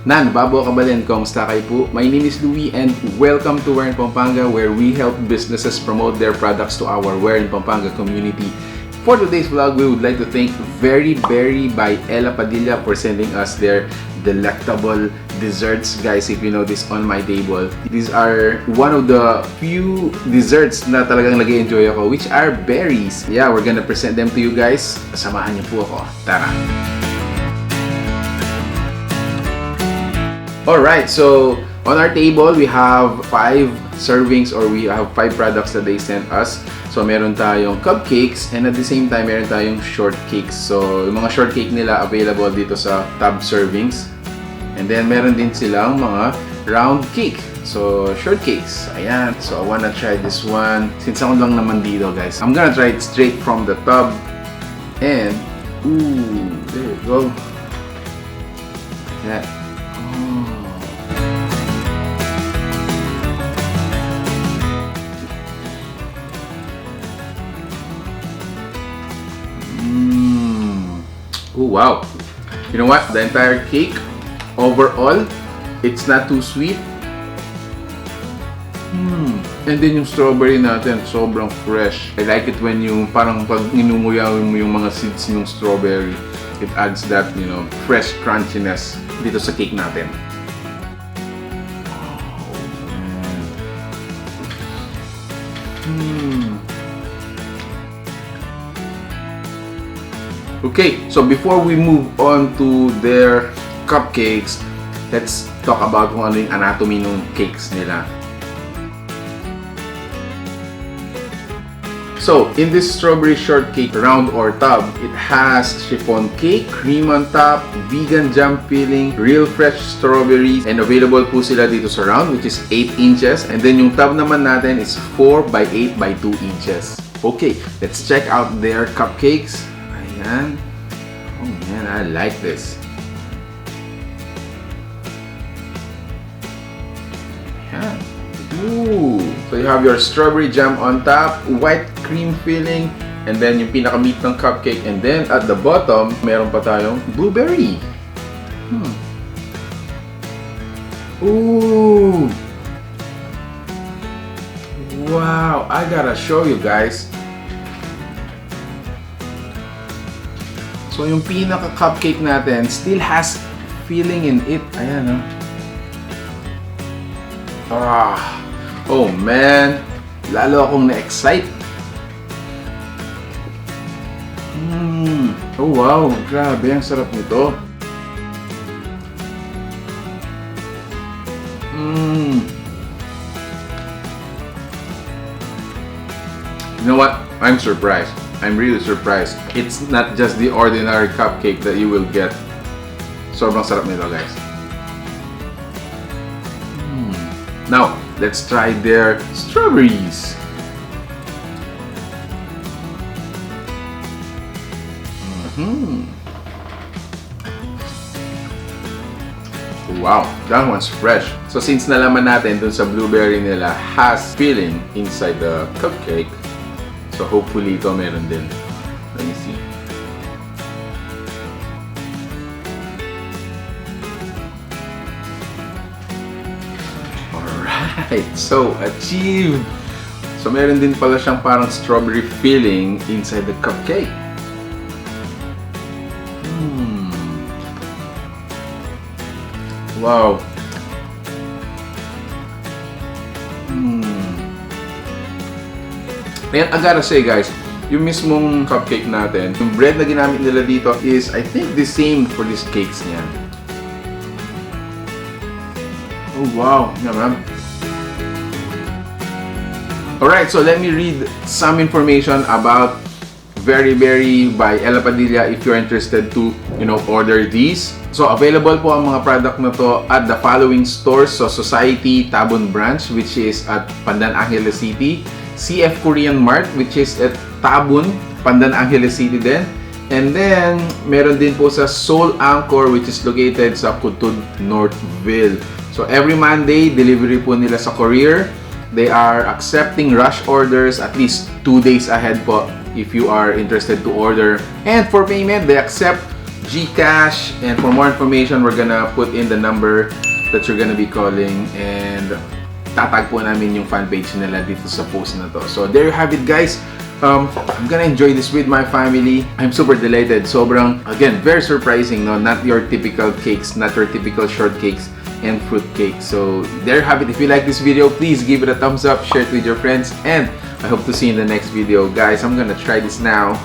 Nan, babo kabalin, kamusta kayo po? My name is Louie and welcome to Kooryr in Pampanga, where we help businesses promote their products to our Kooryr in Pampanga community. For today's vlog, we would like to thank Very Berry by Ella Padilla for sending us their delectable desserts. Guys, if you know this on my table, these are one of the few desserts na talagang nag-enjoy ako, which are berries. Yeah, we're gonna present them to you guys. Samahan niyo po ako. Tara! Alright, so on our table, we have 5 servings or we have 5 products that they sent us. So meron tayong cupcakes and at the same time, meron tayong shortcakes. So yung mga shortcake nila available dito sa tub servings. And then meron din silang mga round cake. So shortcakes, ayan. So I wanna try this one. Since ako lang naman dito, guys, I'm gonna try it straight from the tub. And, ooh, there you go. Yeah. Oh wow! You know what? The entire cake, overall, it's not too sweet. And then yung strawberry natin, sobrang fresh. I like it when yung parang pag inunguyaw mo yung mga seeds ng strawberry, it adds that, you know, fresh crunchiness dito sa cake natin. Okay, so before we move on to their cupcakes, let's talk about kung ano yung anatomy ng cakes nila. So, in this strawberry shortcake round or tub, it has chiffon cake, cream on top, vegan jam filling, real fresh strawberries, and available po sila dito sa round, which is 8 inches. And then yung tub naman natin is 4 by 8 by 2 inches. Okay, let's check out their cupcakes. Ayan. Oh man, I like this. Ayan. Ooh. So you have your strawberry jam on top, white cream filling, and then yung pinaka-meat ng cupcake. And then at the bottom, meron pa tayong blueberry. Ooh. Wow, I gotta show you guys. So yung pinaka-cupcake natin still has filling in it. Ayan, oh man, lalo akong na-excite. Oh wow, grabe, ang sarap nito. You know what? I'm surprised. I'm really surprised. It's not just the ordinary cupcake that you will get. Sobrang sarap nito, guys. Now, let's try their strawberries. Wow, that one's fresh. So since nalaman natin dun sa blueberry nila has filling inside the cupcake, so hopefully ito meron din. Let me see. Alright, so achieved! So meron din pala siyang parang strawberry filling inside the cupcake. Wow! And I gotta say guys, yung mismong cupcake natin, yung bread na ginamit nila dito is, I think, the same for these cakes niya. Oh wow, naman. Alright, so let me read some information about Very Berry by Ella Padilla if you're interested to, you know, order these. So available po ang mga product na to at the following stores. So Society Tabon branch, which is at Pandan Angeles City. CF Korean Mart, which is at Tabon, Pandan Angeles City din. And then, meron din po sa Soul Anchor, which is located sa Kutud, Northville. So every Monday, delivery po nila sa Kooryr. They are accepting rush orders at least 2 days ahead po if you are interested to order. And for payment, they accept GCASH. And for more information, we're gonna put in the number that you're gonna be calling, and tatag po namin yung fan page nila dito sa post na to. So there you have it, guys. I'm gonna enjoy this with my family. I'm super delighted. Sobrang, again, very surprising, no? Not your typical cakes, not your typical shortcakes and fruit cakes. So there you have it. If you like this video, please give it a thumbs up, share it with your friends, and I hope to see you in the next video. Guys, I'm gonna try this now.